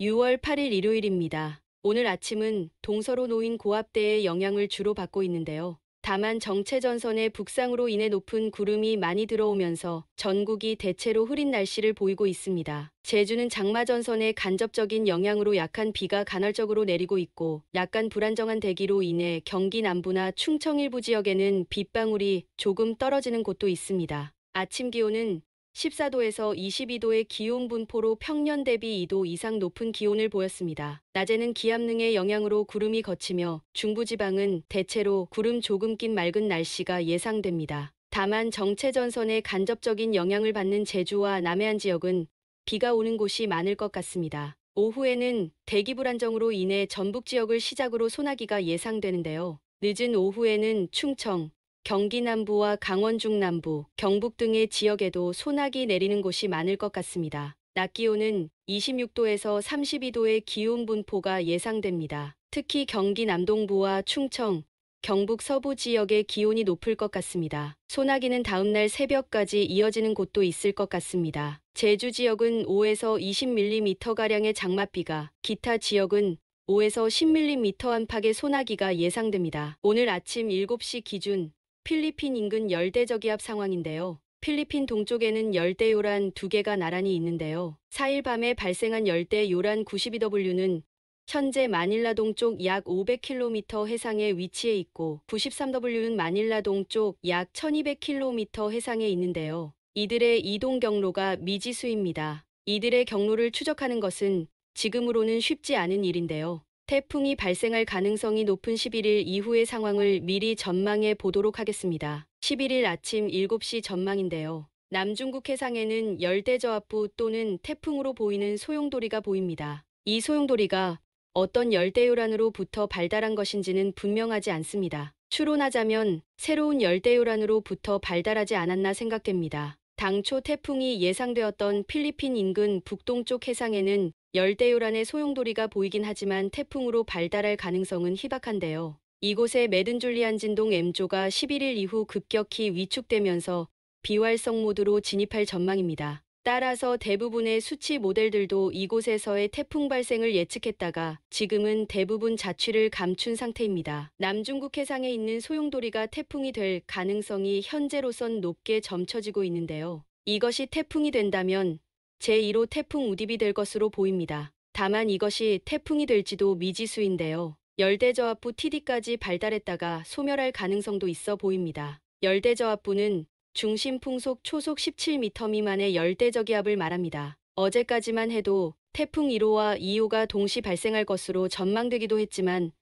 6월 8일 일요일입니다. 오늘 아침은 동서로 놓인 고압대의 영향을 주로 받고 있는데요. 다만 정체전선의 북상으로 인해 높은 구름이 많이 들어오면서 전국이 대체로 흐린 날씨를 보이고 있습니다. 제주는 장마전선의 간접적인 영향으로 약한 비가 간헐적으로 내리고 있고 약간 불안정한 대기로 인해 경기 남부나 충청 일부 지역에는 빗방울이 조금 떨어지는 곳도 있습니다. 아침 기온은 14도에서 22도의 기온 분포로 평년 대비 2도 이상 높은 기온을 보였습니다. 낮에는 기압능의 영향으로 구름이 걷히며 중부지방은 대체로 구름 조금 낀 맑은 날씨가 예상됩니다. 다만 정체전선의 간접적인 영향을 받는 제주와 남해안 지역은 비가 오는 곳이 많을 것 같습니다. 오후에는 대기 불안정으로 인해 전북 지역을 시작으로 소나기가 예상되는데요. 늦은 오후에는 충청, 경기 남부와 강원 중남부, 경북 등의 지역에도 소나기 내리는 곳이 많을 것 같습니다. 낮 기온은 26도에서 32도의 기온 분포가 예상됩니다. 특히 경기 남동부와 충청, 경북 서부 지역의 기온이 높을 것 같습니다. 소나기는 다음날 새벽까지 이어지는 곳도 있을 것 같습니다. 제주 지역은 5에서 20mm가량의 장맛비가, 기타 지역은 5에서 10mm 안팎의 소나기가 예상됩니다. 오늘 아침 7시 기준 필리핀 인근 열대저기압 상황인데요. 필리핀 동쪽에는 열대요란 2개가 나란히 있는데요. 4일 밤에 발생한 열대요란 92W는 현재 마닐라 동쪽 약 500km 해상에 위치해 있고 93W는 마닐라 동쪽 약 1200km 해상에 있는데요. 이들의 이동 경로가 미지수입니다. 이들의 경로를 추적하는 것은 지금으로는 쉽지 않은 일인데요. 태풍이 발생할 가능성이 높은 11일 이후의 상황을 미리 전망해 보도록 하겠습니다. 11일 아침 7시 전망인데요. 남중국 해상에는 열대저압부 또는 태풍으로 보이는 소용돌이가 보입니다. 이 소용돌이가 어떤 열대요란으로부터 발달한 것인지는 분명하지 않습니다. 추론하자면 새로운 열대요란으로부터 발달하지 않았나 생각됩니다. 당초 태풍이 예상되었던 필리핀 인근 북동쪽 해상에는 열대요란의 소용돌이가 보이긴 하지만 태풍으로 발달할 가능성은 희박한데요. 이곳에 메든줄리안 진동 M조가 11일 이후 급격히 위축되면서 비활성 모드로 진입할 전망입니다. 따라서 대부분의 수치 모델들도 이곳에서의 태풍 발생을 예측했다가 지금은 대부분 자취를 감춘 상태입니다. 남중국 해상에 있는 소용돌이가 태풍이 될 가능성이 현재로선 높게 점쳐지고 있는데요. 이것이 태풍이 된다면 제1호 태풍 우딥이 될 것으로 보입니다. 다만 이것이 태풍이 될지도 미지수인데요. 열대저압부 TD까지 발달했다가 소멸할 가능성도 있어 보입니다. 열대저압부는 중심 풍속 초속 17m 미만의 열대저기압을 말합니다. 어제까지만 해도 태풍 1호와 2호가 동시 발생할 것으로 전망되기도 했지만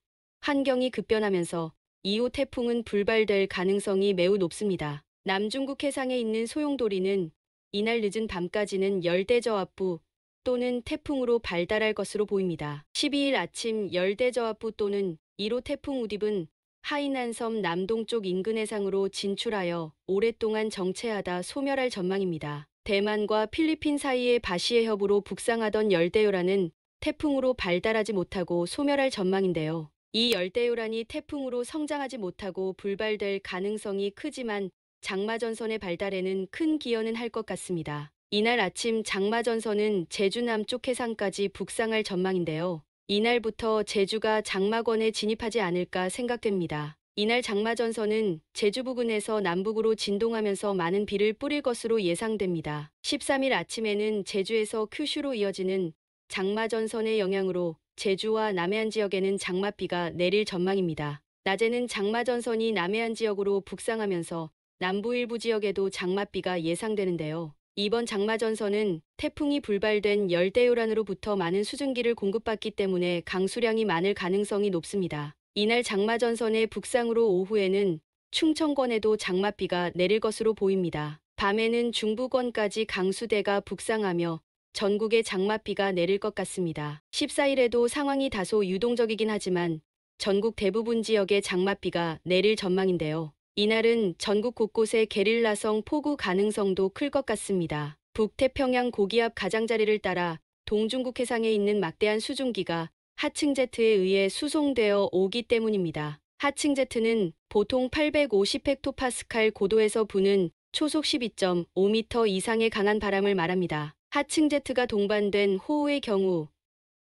환경이 급변하면서 2호 태풍은 불발될 가능성이 매우 높습니다. 남중국 해상에 있는 소용돌이는 이날 늦은 밤까지는 열대저압부 또는 태풍으로 발달할 것으로 보입니다. 12일 아침 열대저압부 또는 1호 태풍 우딥은 하이난섬 남동쪽 인근 해상으로 진출하여 오랫동안 정체하다 소멸할 전망입니다. 대만과 필리핀 사이의 바시의 협으로 북상하던 열대요란은 태풍으로 발달하지 못하고 소멸할 전망인데요. 이 열대요란이 태풍으로 성장하지 못하고 불발될 가능성이 크지만 장마전선의 발달에는 큰 기여는 할 것 같습니다. 이날 아침 장마전선은 제주 남쪽 해상까지 북상할 전망인데요. 이날부터 제주가 장마권에 진입하지 않을까 생각됩니다. 이날 장마전선은 제주 부근에서 남북으로 진동하면서 많은 비를 뿌릴 것으로 예상됩니다. 13일 아침에는 제주에서 큐슈로 이어지는 장마전선의 영향으로 제주와 남해안 지역에는 장맛비가 내릴 전망입니다. 낮에는 장마전선이 남해안 지역으로 북상하면서 남부 일부 지역에도 장맛비가 예상되는데요. 이번 장마전선은 태풍이 불발된 열대요란으로부터 많은 수증기를 공급받기 때문에 강수량이 많을 가능성이 높습니다. 이날 장마전선의 북상으로 오후에는 충청권에도 장맛비가 내릴 것으로 보입니다. 밤에는 중부권까지 강수대가 북상하며 전국에 장맛비가 내릴 것 같습니다. 14일에도 상황이 다소 유동적이긴 하지만 전국 대부분 지역에 장맛비가 내릴 전망인데요. 이날은 전국 곳곳에 게릴라성 폭우 가능성도 클 것 같습니다. 북태평양 고기압 가장자리를 따라 동중국 해상에 있는 막대한 수증기가 하층 제트에 의해 수송되어 오기 때문입니다. 하층 제트는 보통 850헥토파스칼 고도에서 부는 초속 12.5m 이상의 강한 바람을 말합니다. 하층 제트가 동반된 호우의 경우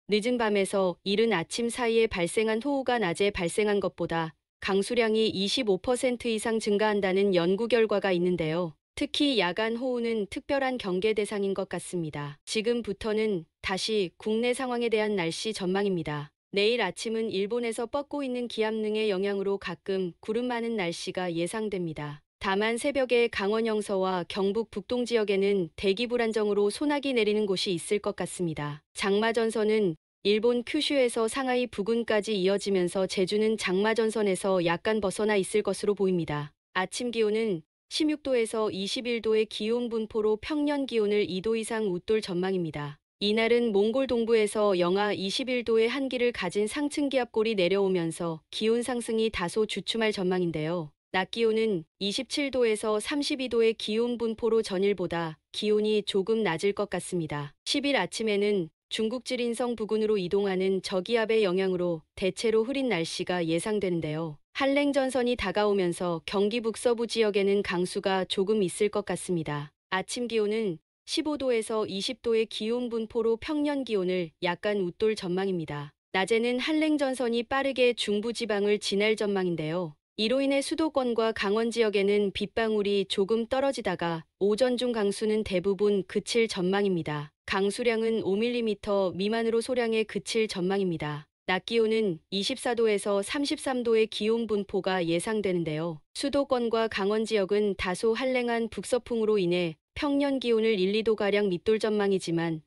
늦은 밤에서 이른 아침 사이에 발생한 호우가 낮에 발생한 것보다 강수량이 25% 이상 증가한다는 연구 결과가 있는데요. 특히 야간 호우는 특별한 경계 대상인 것 같습니다. 지금부터는 다시 국내 상황에 대한 날씨 전망입니다. 내일 아침은 일본에서 뻗고 있는 기압능의 영향으로 가끔 구름 많은 날씨가 예상됩니다. 다만 새벽에 강원 영서와 경북 북동 지역에는 대기 불안정으로 소나기 내리는 곳이 있을 것 같습니다. 장마 전선은 일본 큐슈에서 상하이 부근까지 이어지면서 제주는 장마 전선에서 약간 벗어나 있을 것으로 보입니다. 아침 기온은 16도에서 21도의 기온 분포로 평년 기온을 2도 이상 웃돌 전망입니다. 이날은 몽골 동부에서 영하 21도의 한기를 가진 상층 기압골이 내려오면서 기온 상승이 다소 주춤할 전망인데요. 낮 기온은 27도에서 32도의 기온 분포로 전일보다 기온이 조금 낮을 것 같습니다. 10일 아침에는 중국 지린성 부근으로 이동하는 저기압의 영향으로 대체로 흐린 날씨가 예상되는데요. 한랭전선이 다가오면서 경기 북서부 지역에는 강수가 조금 있을 것 같습니다. 아침 기온은 15도에서 20도의 기온 분포로 평년 기온을 약간 웃돌 전망입니다. 낮에는 한랭전선이 빠르게 중부지방을 지날 전망인데요. 이로 인해 수도권과 강원 지역에는 빗방울이 조금 떨어지다가 오전 중 강수는 대부분 그칠 전망입니다. 강수량은 5mm 미만으로 소량에 그칠 전망입니다. 낮 기온은 24도에서 33도의 기온 분포가 예상되는데요. 수도권과 강원 지역은 다소 한랭한 북서풍으로 인해 평년 기온을 1, 2도가량 밑돌 전망이지만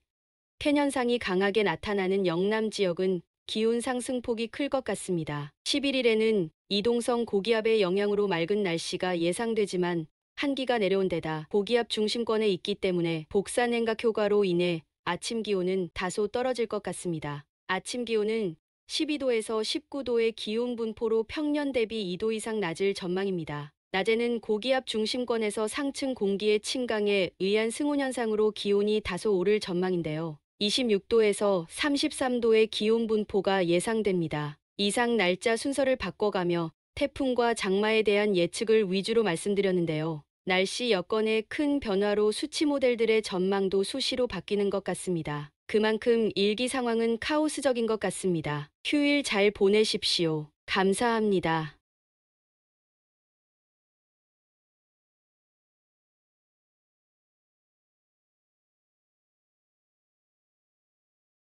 태년상이 강하게 나타나는 영남 지역은 기온 상승폭이 클 것 같습니다. 11일에는 이동성 고기압의 영향으로 맑은 날씨가 예상되지만 한기가 내려온 데다 고기압 중심권에 있기 때문에 복사 냉각 효과로 인해 아침 기온은 다소 떨어질 것 같습니다. 아침 기온은 12도에서 19도의 기온 분포로 평년 대비 2도 이상 낮을 전망입니다. 낮에는 고기압 중심권에서 상층 공기의 침강에 의한 승온 현상으로 기온이 다소 오를 전망인데요. 26도에서 33도의 기온 분포가 예상됩니다. 이상 날짜 순서를 바꿔가며 태풍과 장마에 대한 예측을 위주로 말씀드렸는데요. 날씨 여건의 큰 변화로 수치 모델들의 전망도 수시로 바뀌는 것 같습니다. 그만큼 일기 상황은 카오스적인 것 같습니다. 휴일 잘 보내십시오. 감사합니다.